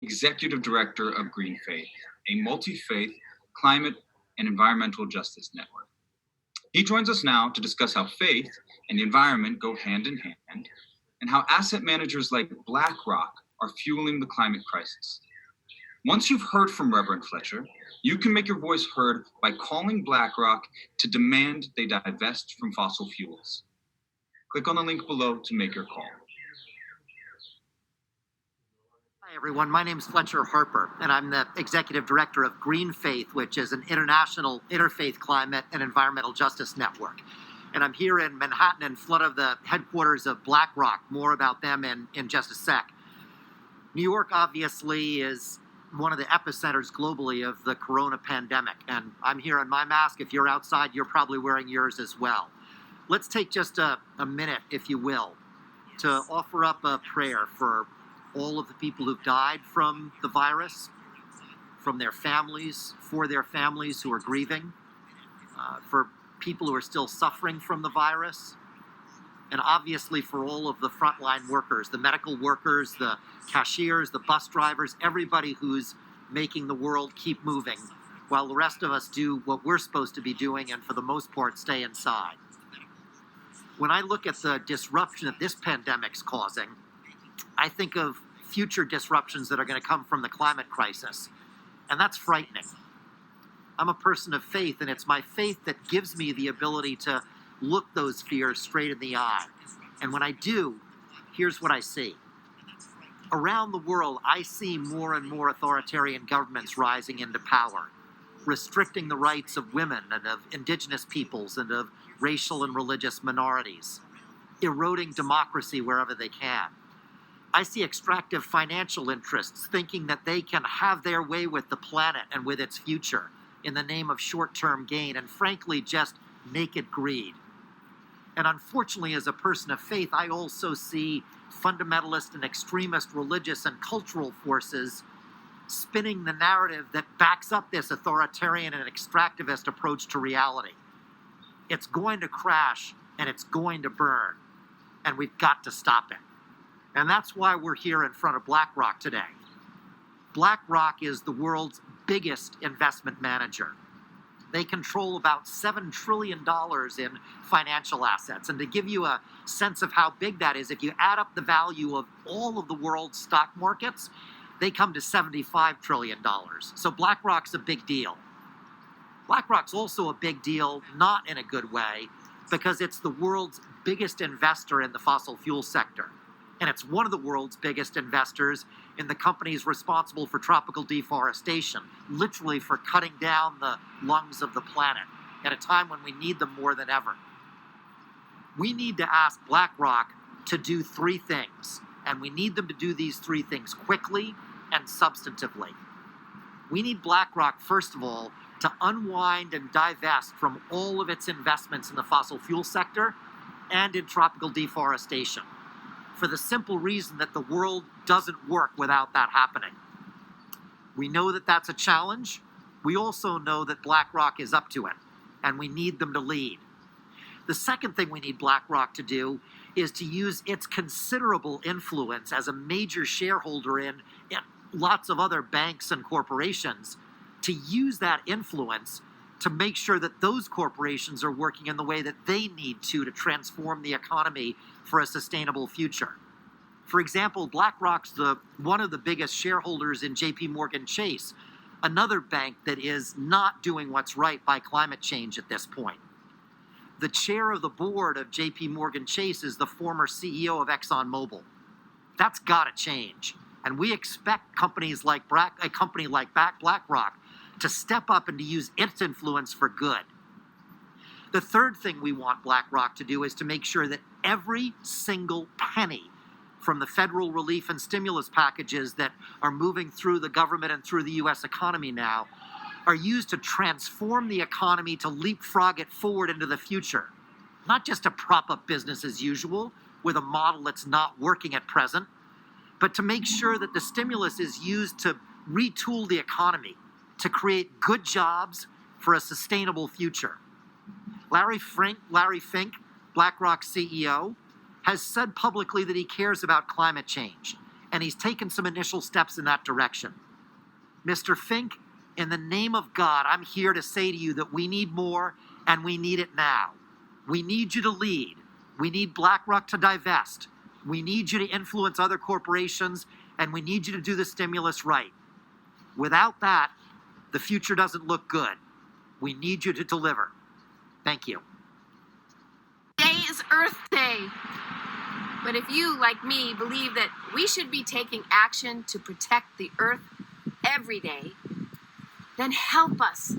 Executive Director of Green Faith, a multi faith climate and environmental justice network. He joins us now to discuss how faith and the environment go hand in hand and how asset managers like BlackRock are fueling the climate crisis. Once you've heard from Reverend Fletcher, you can make your voice heard by calling BlackRock to demand they divest from fossil fuels. Click on the link below to make your call. Hi, everyone. My name is Fletcher Harper, and I'm the Executive Director of Green Faith, which is an international interfaith climate and environmental justice network. And I'm here in Manhattan in front of the headquarters of BlackRock. More about them in just a sec. New York, obviously, is one of the epicenters globally of the corona pandemic. And I'm here in my mask. If you're outside, you're probably wearing yours as well. Let's take just a minute, if you will, to offer up a prayer for all of the people who've died from the virus, from their families, for their families who are grieving, for people who are still suffering from the virus, and obviously for all of the frontline workers, the medical workers, the cashiers, the bus drivers, everybody who's making the world keep moving while the rest of us do what we're supposed to be doing and for the most part stay inside. When I look at the disruption that this pandemic's causing, I think of future disruptions that are going to come from the climate crisis, and that's frightening. I'm a person of faith, and it's my faith that gives me the ability to look those fears straight in the eye. And when I do, here's what I see. Around the world, I see more and more authoritarian governments rising into power, restricting the rights of women and of indigenous peoples and of racial and religious minorities, eroding democracy wherever they can. I see extractive financial interests thinking that they can have their way with the planet and with its future in the name of short-term gain and frankly just naked greed. And unfortunately, as a person of faith, I also see fundamentalist and extremist religious and cultural forces spinning the narrative that backs up this authoritarian and extractivist approach to reality. It's going to crash and it's going to burn, and we've got to stop it. And that's why we're here in front of BlackRock today. BlackRock is the world's biggest investment manager. They control about $7 trillion in financial assets. And to give you a sense of how big that is, if you add up the value of all of the world's stock markets, they come to $75 trillion. So BlackRock's a big deal. BlackRock's also a big deal, not in a good way, because it's the world's biggest investor in the fossil fuel sector. And it's one of the world's biggest investors in the companies responsible for tropical deforestation, literally for cutting down the lungs of the planet at a time when we need them more than ever. We need to ask BlackRock to do three things, and we need them to do these three things quickly and substantively. We need BlackRock, first of all, to unwind and divest from all of its investments in the fossil fuel sector and in tropical deforestation, for the simple reason that the world doesn't work without that happening. We know that that's a challenge. We also know that BlackRock is up to it, and we need them to lead. The second thing we need BlackRock to do is to use its considerable influence as a major shareholder in lots of other banks and corporations, to use that influence to make sure that those corporations are working in the way that they need to transform the economy for a sustainable future. For example, BlackRock's one of the biggest shareholders in JP Morgan Chase, another bank that is not doing what's right by climate change at this point. The chair of the board of JP Morgan Chase is the former CEO of ExxonMobil. That's got to change. And we expect companies like a company like BlackRock to step up and to use its influence for good. The third thing we want BlackRock to do is to make sure that every single penny from the federal relief and stimulus packages that are moving through the government and through the U.S. economy now are used to transform the economy, to leapfrog it forward into the future. Not just to prop up business as usual with a model that's not working at present, but to make sure that the stimulus is used to retool the economy, to create good jobs for a sustainable future. Larry Fink, BlackRock's CEO, has said publicly that he cares about climate change, and he's taken some initial steps in that direction. Mr. Fink, in the name of God, I'm here to say to you that we need more, and we need it now. We need you to lead. We need BlackRock to divest. We need you to influence other corporations, and we need you to do the stimulus right. Without that, the future doesn't look good. We need you to deliver. Thank you. Today is Earth Day. But if you, like me, believe that we should be taking action to protect the Earth every day, then help us